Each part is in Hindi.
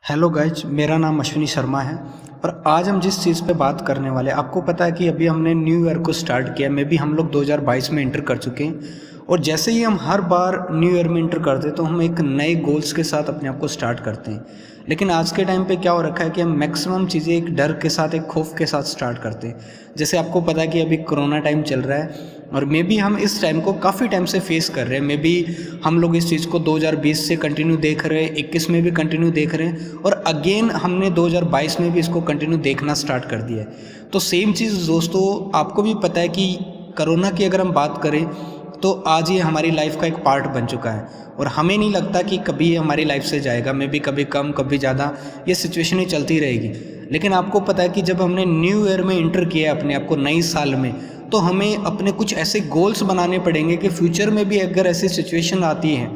हेलो गाइज, मेरा नाम अश्विनी शर्मा है और आज हम जिस चीज़ पे बात करने वाले हैं, आपको पता है कि अभी हमने न्यू ईयर को स्टार्ट किया। मे बी हम लोग 2022 में इंटर कर चुके हैं और जैसे ही हम हर बार न्यू ईयर में इंटर करते हैं तो हम एक नए गोल्स के साथ अपने आप को स्टार्ट करते हैं। लेकिन आज के टाइम पे क्या हो रखा है कि हम मैक्सिमम चीज़ें एक डर के साथ, एक खौफ के साथ स्टार्ट करते हैं। जैसे आपको पता है कि अभी कोरोना टाइम चल रहा है और मे बी हम इस टाइम को काफ़ी टाइम से फेस कर रहे हैं। मे बी हम लोग इस चीज़ को 2020 से कंटिन्यू देख रहे हैं, 21 में भी कंटिन्यू देख रहे हैं और अगेन हमने 2022 में भी इसको कंटिन्यू देखना स्टार्ट कर दिया है। तो सेम चीज़ दोस्तों, आपको भी पता है कि कोरोना की अगर हम बात करें तो आज ये हमारी लाइफ का एक पार्ट बन चुका है और हमें नहीं लगता कि कभी ये हमारी लाइफ से जाएगा। मे बी कभी कम कभी ज़्यादा ये सिचुएशन ही चलती रहेगी। लेकिन आपको पता है कि जब हमने न्यू ईयर में इंटर किया अपने आप को नई साल में, तो हमें अपने कुछ ऐसे गोल्स बनाने पड़ेंगे कि फ्यूचर में भी अगर ऐसी सिचुएशन आती है,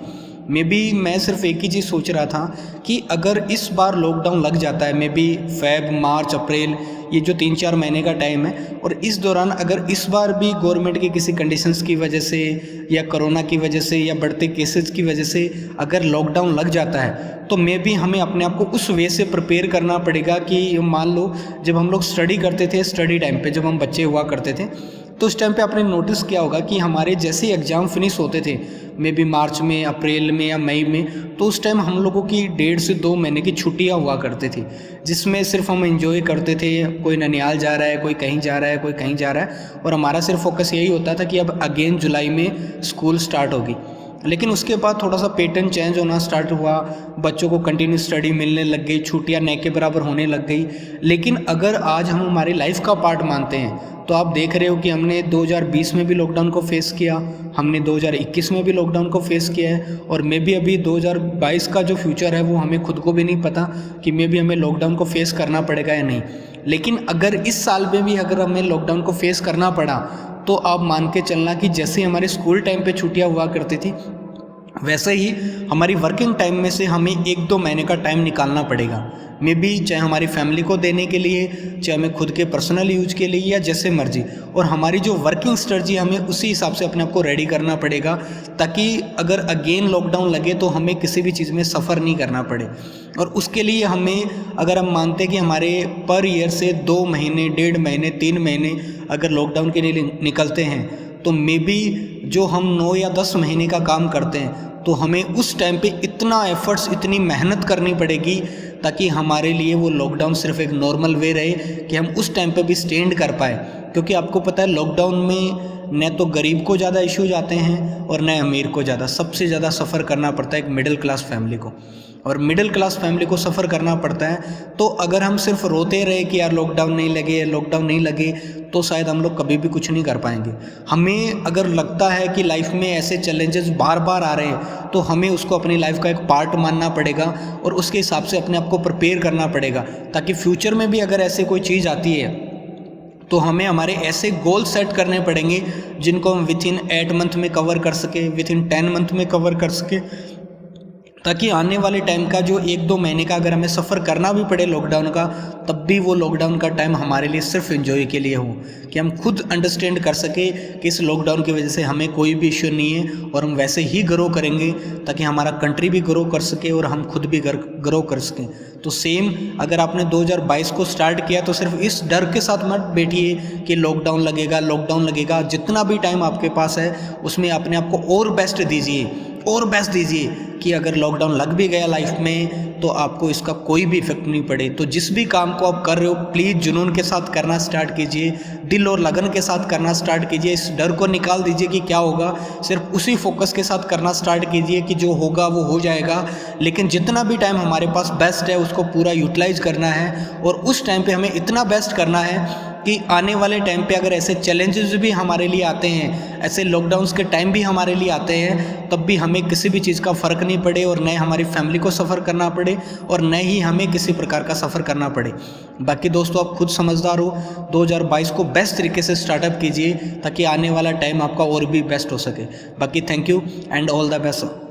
मे बी मैं सिर्फ एक ही चीज़ सोच रहा था कि अगर इस बार लॉकडाउन लग जाता है, मे बी फेब, मार्च, अप्रैल, ये जो 3-4 महीने का टाइम है, और इस दौरान अगर इस बार भी गवर्नमेंट की किसी कंडीशंस की वजह से या कोरोना की वजह से या बढ़ते केसेस की वजह से अगर लॉकडाउन लग जाता है, तो मे बी हमें अपने आप को उस वे से प्रिपेयर करना पड़ेगा कि मान लो जब हम लोग स्टडी करते थे, स्टडी टाइम पे जब हम बच्चे हुआ करते थे, तो उस टाइम पे आपने नोटिस किया होगा कि हमारे जैसे एग्ज़ाम फिनिश होते थे, मे बी मार्च में, अप्रैल में या मई में, तो उस टाइम हम लोगों की 1.5 से 2 महीने की छुट्टियां हुआ करती थी, जिसमें सिर्फ हम एंजॉय करते थे। कोई ननिहाल जा रहा है, कोई कहीं जा रहा है, कोई कहीं जा रहा है, और हमारा सिर्फ फोकस यही होता था कि अब अगेन जुलाई में स्कूल स्टार्ट होगी। लेकिन उसके बाद थोड़ा सा पैटर्न चेंज होना स्टार्ट हुआ, बच्चों को कंटिन्यू स्टडी मिलने लग गई, छुट्टियां न के बराबर होने लग गई। लेकिन अगर आज हम हमारी लाइफ का पार्ट मानते हैं तो आप देख रहे हो कि हमने 2020 में भी लॉकडाउन को फेस किया, हमने 2021 में भी लॉकडाउन को फेस किया है, और मे बी अभी 2022 का जो फ्यूचर है वो हमें खुद को भी नहीं पता कि मे बी हमें लॉकडाउन को फेस करना पड़ेगा या नहीं। लेकिन अगर इस साल में भी अगर हमें लॉकडाउन को फेस करना पड़ा, तो आप मान के चलना कि जैसे हमारे स्कूल टाइम पे छुट्टियां हुआ करती थी, वैसे ही हमारी वर्किंग टाइम में से हमें 1-2 महीने का टाइम निकालना पड़ेगा। मे बी चाहे हमारी फैमिली को देने के लिए, चाहे हमें खुद के पर्सनल यूज के लिए, या जैसे मर्जी। और हमारी जो वर्किंग स्ट्रेटजी, हमें उसी हिसाब से अपने आप को रेडी करना पड़ेगा, ताकि अगर अगेन लॉकडाउन लगे तो हमें किसी भी चीज़ में सफ़र नहीं करना पड़े। और उसके लिए हमें, अगर हम मानते हैं कि हमारे पर ईयर से 2 महीने, 1.5 महीने, 3 महीने अगर लॉकडाउन के लिए निकलते हैं, तो मे बी जो हम 9 या 10 महीने का काम करते हैं, तो हमें उस टाइम पे इतना एफर्ट्स, इतनी मेहनत करनी पड़ेगी ताकि हमारे लिए वो लॉकडाउन सिर्फ एक नॉर्मल वे रहे कि हम उस टाइम पे भी स्टैंड कर पाए। क्योंकि आपको पता है लॉकडाउन में न तो गरीब को ज़्यादा इश्यूज आते हैं और न अमीर को ज़्यादा, सबसे ज़्यादा सफ़र करना पड़ता है एक मिडिल क्लास फैमिली को, और मिडिल क्लास फैमिली को सफ़र करना पड़ता है। तो अगर हम सिर्फ रोते रहे कि यार लॉकडाउन नहीं लगे, लॉकडाउन नहीं लगे, तो शायद हम लोग कभी भी कुछ नहीं कर पाएंगे। हमें अगर लगता है कि लाइफ में ऐसे चैलेंजेस बार बार आ रहे हैं, तो हमें उसको अपनी लाइफ का एक पार्ट मानना पड़ेगा और उसके हिसाब से अपने आप को प्रिपेयर करना पड़ेगा, ताकि फ्यूचर में भी अगर ऐसे कोई चीज़ आती है तो हमें हमारे ऐसे गोल सेट करने पड़ेंगे जिनको हम विथिन 8 मंथ में कवर कर सके, विथिन 10 मंथ में कवर कर सके, ताकि आने वाले टाइम का जो 1-2 महीने का अगर हमें सफ़र करना भी पड़े लॉकडाउन का, तब भी वो लॉकडाउन का टाइम हमारे लिए सिर्फ एंजॉय के लिए हो, कि हम खुद अंडरस्टैंड कर सके कि इस लॉकडाउन की वजह से हमें कोई भी इश्यू नहीं है और हम वैसे ही ग्रो करेंगे ताकि हमारा कंट्री भी ग्रो कर सके और हम खुद भी ग्रो कर सकें। तो सेम अगर आपने 2022 को स्टार्ट किया तो सिर्फ इस डर के साथ मत बैठिए कि लॉकडाउन लगेगा, लॉकडाउन लगेगा। जितना भी टाइम आपके पास है उसमें अपने आप को और बेस्ट दीजिए, और बेस्ट दीजिए कि अगर लॉकडाउन लग भी गया लाइफ में तो आपको इसका कोई भी इफेक्ट नहीं पड़े। तो जिस भी काम को आप कर रहे हो, प्लीज़ जुनून के साथ करना स्टार्ट कीजिए, दिल और लगन के साथ करना स्टार्ट कीजिए। इस डर को निकाल दीजिए कि क्या होगा, सिर्फ उसी फोकस के साथ करना स्टार्ट कीजिए कि जो होगा वो हो जाएगा। लेकिन जितना भी टाइम हमारे पास बेस्ट है उसको पूरा यूटिलाइज करना है, और उस टाइम पे हमें इतना बेस्ट करना है कि आने वाले टाइम पे अगर ऐसे चैलेंजेस भी हमारे लिए आते हैं, ऐसे लॉकडाउन्स के टाइम भी हमारे लिए आते हैं, तब भी हमें किसी भी चीज़ का फ़र्क नहीं पड़े और न हमारी फैमिली को सफ़र करना पड़े और न ही हमें किसी प्रकार का सफ़र करना पड़े। बाकी दोस्तों, आप खुद समझदार हो, 2022 को बेस्ट तरीके से स्टार्टअप कीजिए ताकि आने वाला टाइम आपका और भी बेस्ट हो सके। बाकी thank you and all the best.